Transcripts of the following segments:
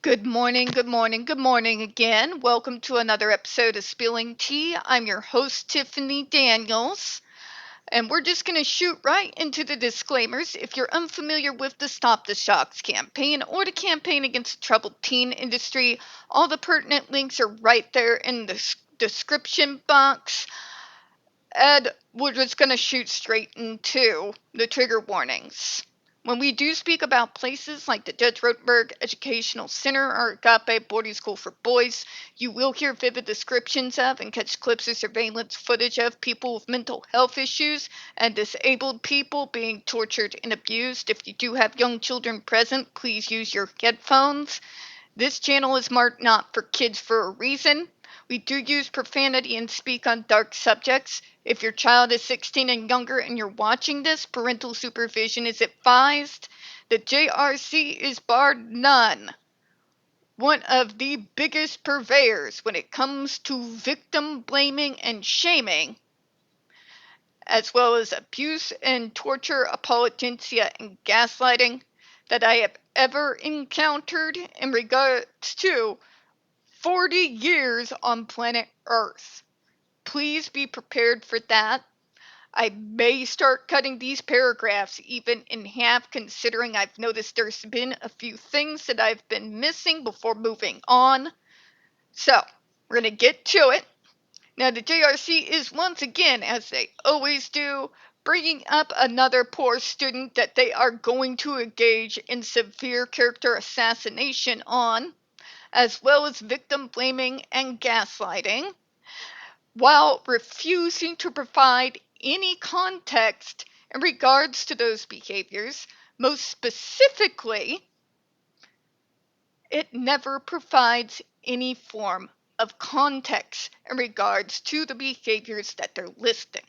Good morning, good morning, good morning again. Welcome to another episode of Spilling Tea. I'm your host, Tiffany Daniels, and we're just going to shoot right into the disclaimers. If you're unfamiliar with the Stop the Shocks campaign or the campaign against the troubled teen industry, all the pertinent links are right there in the description box. And we're just going to shoot straight into the trigger warnings. When we do speak about places like the Judge Rotenberg Educational Center or Agape Boarding School for Boys, you will hear vivid descriptions of and catch clips of surveillance footage of people with mental health issues and disabled people being tortured and abused. If you do have young children present, please use your headphones. This channel is marked not for kids for a reason. We do use profanity and speak on dark subjects. If your child is 16 and younger and you're watching this, parental supervision is advised. The JRC is bar none one of the biggest purveyors when it comes to victim blaming and shaming, as well as abuse and torture, apologencia, and gaslighting that I have ever encountered in regards to 40 years on planet Earth. Please be prepared for that. I may start cutting these paragraphs even in half, considering I've noticed there's been a few things that I've been missing before moving on. So, we're going to get to it. Now, the JRC is once again, as they always do, bringing up another poor student that they are going to engage in severe character assassination on, as well as victim blaming and gaslighting, while refusing to provide any context in regards to those behaviors. Most specifically, it never provides any form of context in regards to the behaviors that they're listing.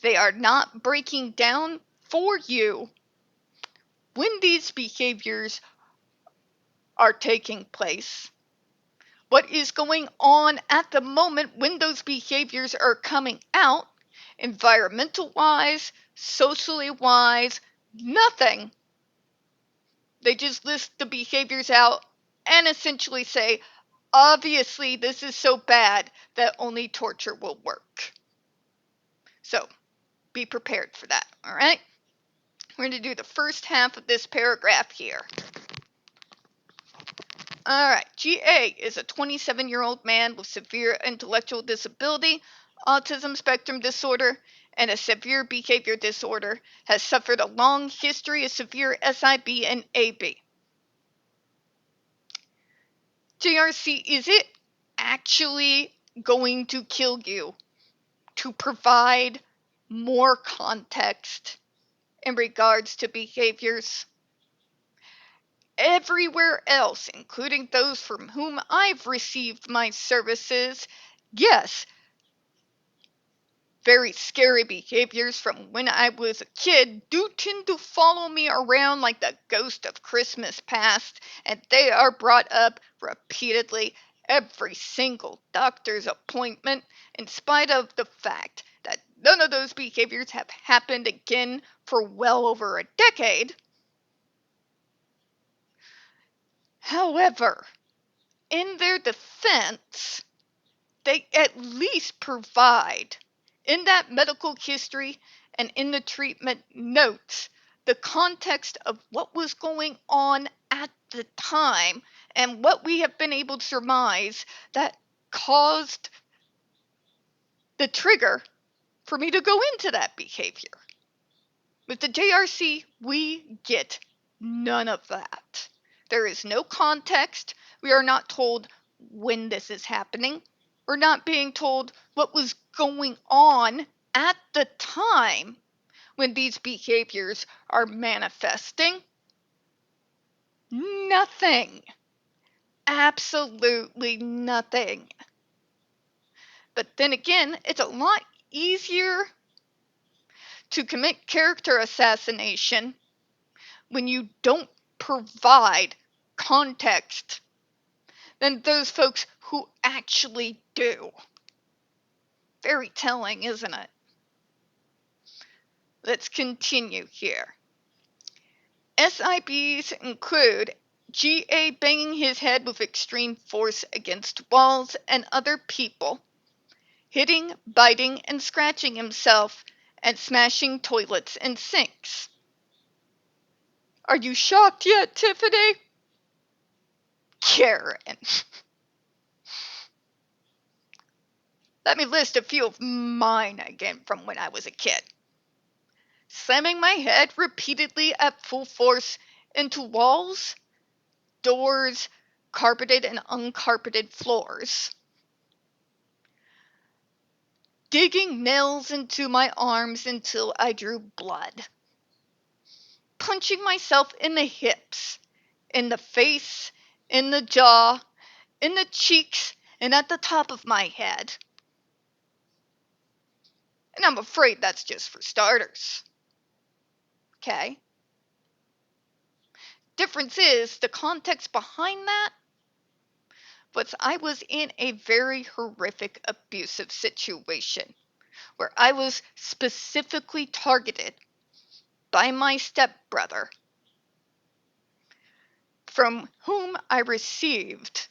They are not breaking down for you when these behaviors are taking place, what is going on at the moment when those behaviors are coming out, environmental wise, socially wise, nothing. They just list the behaviors out and essentially say, obviously, this is so bad that only torture will work. So, be prepared for that, all right? We're going to do the first half of this paragraph here. All right, GA is a 27-year-old man with severe intellectual disability, autism spectrum disorder, and a severe behavior disorder, has suffered a long history of severe SIB and AB. JRC, is it actually going to kill you to provide more context in regards to behaviors? Everywhere else, including those from whom I've received my services, yes, very scary behaviors from when I was a kid do tend to follow me around like the ghost of Christmas past, and they are brought up repeatedly every single doctor's appointment, in spite of the fact that none of those behaviors have happened again for well over a decade. However, in their defense, they at least provide, in that medical history and in the treatment notes, the context of what was going on at the time and what we have been able to surmise that caused the trigger for me to go into that behavior. With the JRC, we get none of that. There is no context. We are not told when this is happening. We're not being told what was going on at the time when these behaviors are manifesting. Nothing. Absolutely nothing. But then again, it's a lot easier to commit character assassination when you don't provide context than those folks who actually do. Very telling, isn't it? Let's continue here. SIBs include GA banging his head with extreme force against walls and other people, hitting, biting, and scratching himself, and smashing toilets and sinks. Are you shocked yet, Tiffany? Karen. Let me list a few of mine again from when I was a kid. Slamming my head repeatedly at full force into walls, doors, carpeted and uncarpeted floors. Digging nails into my arms until I drew blood. Punching myself in the hips, in the face, in the jaw, in the cheeks, and at the top of my head. And I'm afraid that's just for starters. Okay? Difference is, the context behind that was I was in a very horrific abusive situation where I was specifically targeted by my stepbrother, from whom I received,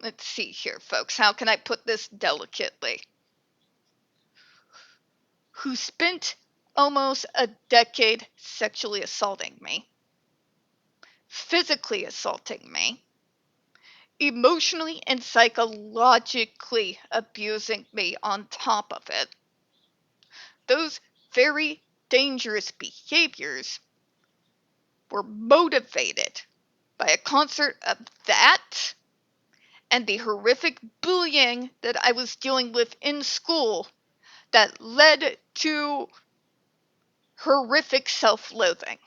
let's see here, folks, how can I put this delicately? Who spent almost a decade sexually assaulting me, physically assaulting me, emotionally and psychologically abusing me on top of it. Those very dangerous behaviors were motivated by a concert of that and the horrific bullying that I was dealing with in school that led to horrific self-loathing.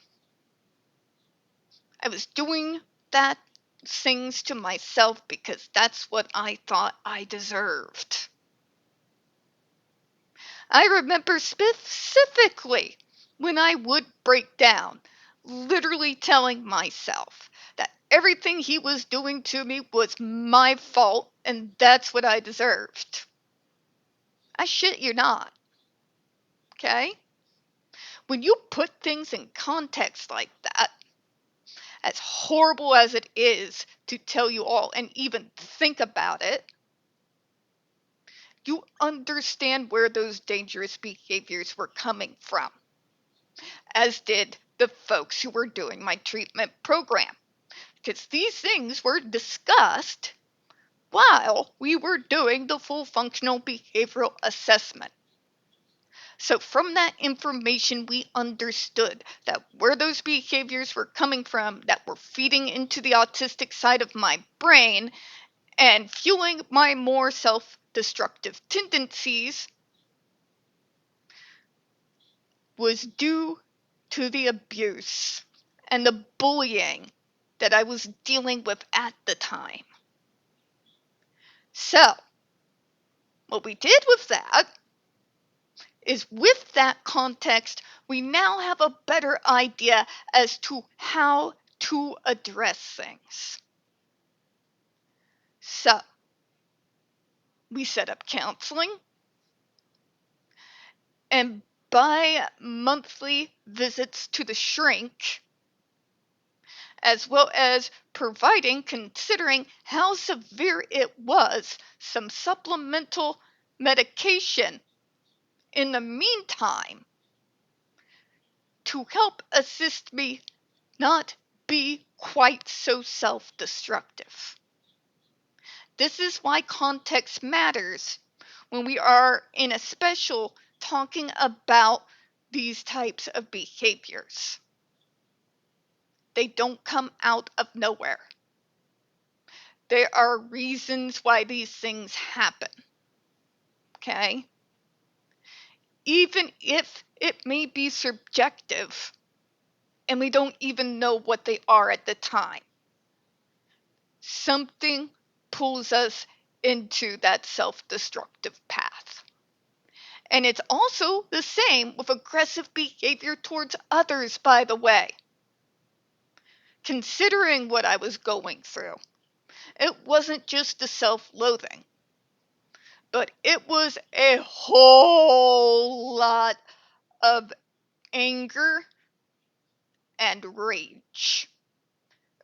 I was doing that things to myself because that's what I thought I deserved. I remember specifically when I would break down, literally telling myself that everything he was doing to me was my fault and that's what I deserved. I shit you not. Okay? When you put things in context like that, as horrible as it is to tell you all and even think about it, you understand where those dangerous behaviors were coming from, as did the folks who were doing my treatment program. Because these things were discussed while we were doing the full functional behavioral assessment. So from that information, we understood that where those behaviors were coming from that were feeding into the autistic side of my brain and fueling my more self-destructive tendencies was due to the abuse and the bullying that I was dealing with at the time. So, what we did with that is, with that context, we now have a better idea as to how to address things. So, we set up counseling and bi-monthly visits to the shrink, as well as providing, considering how severe it was, some supplemental medication in the meantime to help assist me not be quite so self-destructive. This is why context matters when we are in a special talking about these types of behaviors. They don't come out of nowhere. There are reasons why these things happen. Okay? Even if it may be subjective and we don't even know what they are at the time, something pulls us into that self-destructive path. And it's also the same with aggressive behavior towards others, by the way. Considering what I was going through, it wasn't just the self-loathing, but it was a whole lot of anger and rage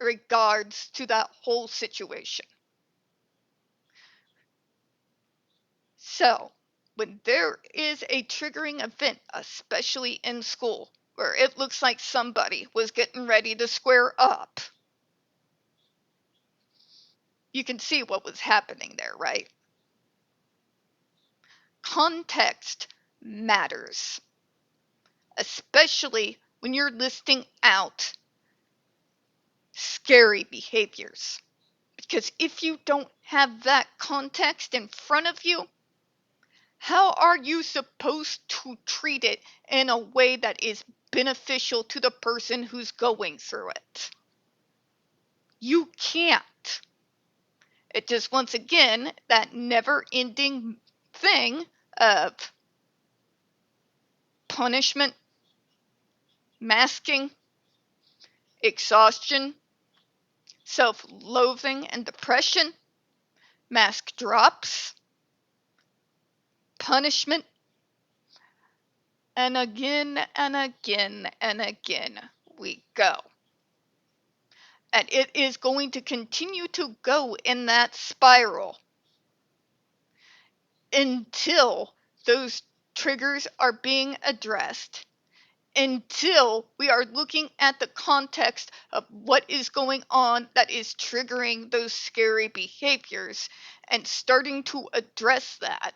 in regards to that whole situation. So, when there is a triggering event, especially in school, where it looks like somebody was getting ready to square up, you can see what was happening there, right? Context matters, especially when you're listing out scary behaviors. Because if you don't have that context in front of you, how are you supposed to treat it in a way that is beneficial to the person who's going through it? You can't. It just, once again, that never-ending thing of punishment, masking, exhaustion, self-loathing and depression, mask drops, punishment, and again and again and again we go. And it is going to continue to go in that spiral until those triggers are being addressed, until we are looking at the context of what is going on that is triggering those scary behaviors and starting to address that.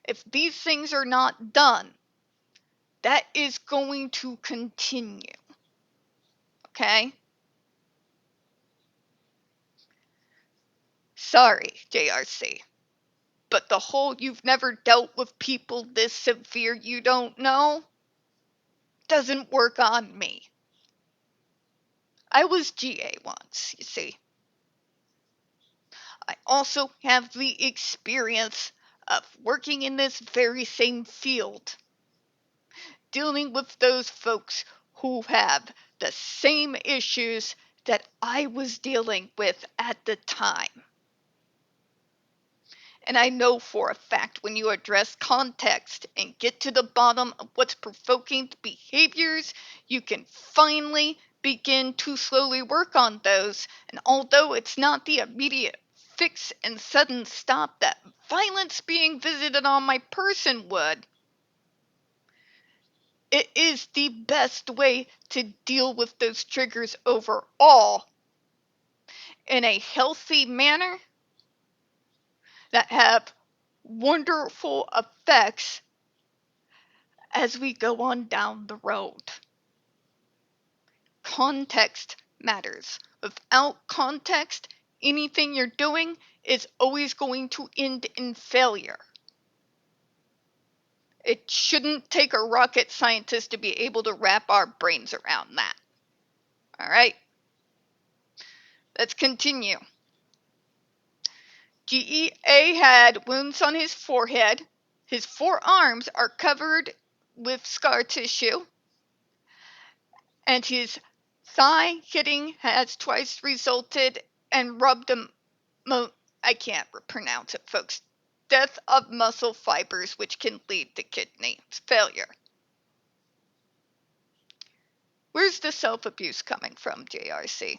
If these things are not done, that is going to continue. Okay? Sorry, JRC. But the whole "you've never dealt with people this severe you don't know" doesn't work on me. I was GA once, you see. I also have the experience of working in this very same field, dealing with those folks who have the same issues that I was dealing with at the time. And I know for a fact when you address context and get to the bottom of what's provoking the behaviors, you can finally begin to slowly work on those. And although it's not the immediate fix and sudden stop that violence being visited on my person would, it is the best way to deal with those triggers overall in a healthy manner that have wonderful effects as we go on down the road. Context matters. Without context, anything you're doing is always going to end in failure. It shouldn't take a rocket scientist to be able to wrap our brains around that. All right? Let's continue. GEA had wounds on his forehead. His forearms are covered with scar tissue. And his thigh hitting has twice resulted and rubbed him. I can't pronounce it, folks. Death of muscle fibers, which can lead to kidney failure. Where's the self-abuse coming from, JRC?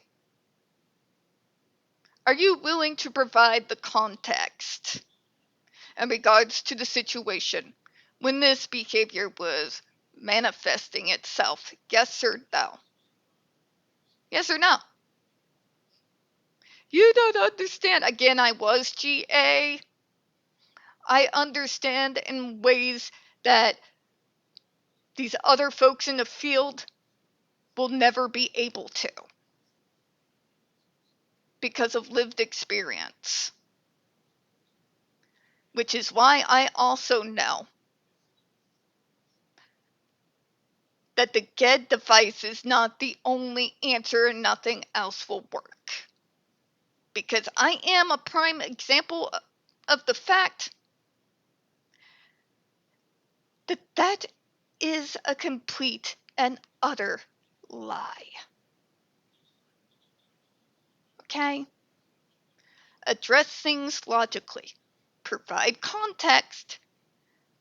Are you willing to provide the context in regards to the situation when this behavior was manifesting itself? Yes or no? Yes or no? You don't understand. Again, I was GA. I understand in ways that these other folks in the field will never be able to because of lived experience. Which is why I also know that the GED device is not the only answer and nothing else will work. Because I am a prime example of the fact that that is a complete and utter lie. Okay? Address things logically. Provide context.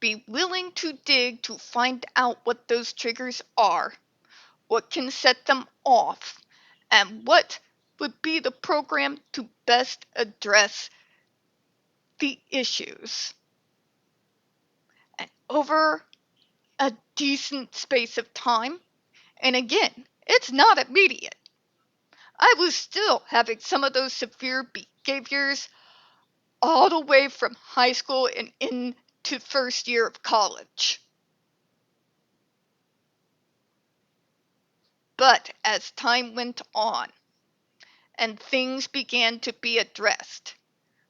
Be willing to dig to find out what those triggers are. what can set them off, and what would be the program to best address the issues. And over a decent space of time, and again, it's not immediate, I was still having some of those severe behaviors all the way from high school and into first year of college. But as time went on and things began to be addressed,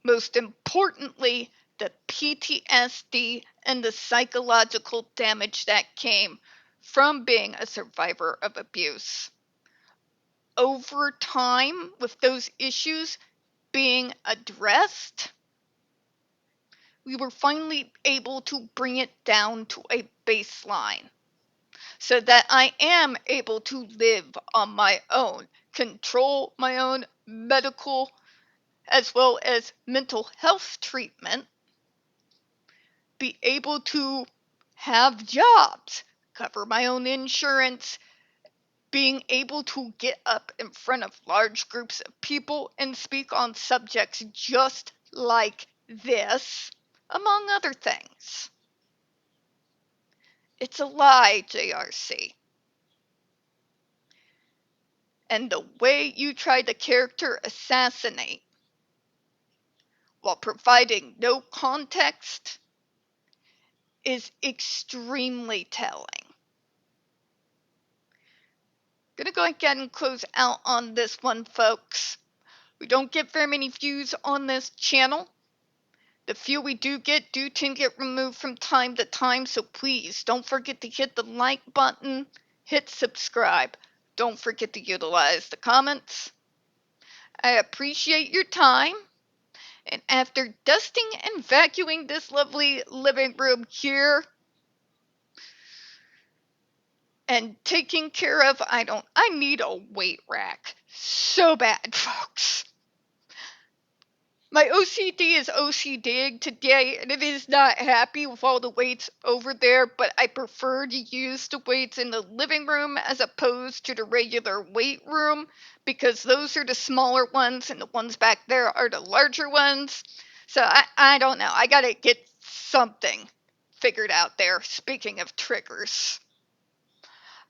most importantly, the PTSD and the psychological damage that came from being a survivor of abuse. Over time, with those issues being addressed, we were finally able to bring it down to a baseline so that I am able to live on my own, control my own medical as well as mental health treatment, be able to have jobs, cover my own insurance, being able to get up in front of large groups of people and speak on subjects just like this, among other things. It's a lie, JRC. And the way you try to character assassinate while providing no context is extremely telling. I'm gonna go ahead and close out on this one, folks. We don't get very many views on this channel. The few we do get do tend to get removed from time to time, so please don't forget to hit the like button, hit subscribe. Don't forget to utilize the comments. I appreciate your time. And after dusting and vacuuming this lovely living room here and taking care of, I need a weight rack so bad, folks. My OCD is OCDing today, and it is not happy with all the weights over there, but I prefer to use the weights in the living room as opposed to the regular weight room, because those are the smaller ones, and the ones back there are the larger ones. So I don't know. I gotta get something figured out there, speaking of triggers.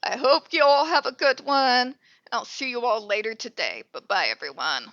I hope you all have a good one. I'll see you all later today. Bye-bye, everyone.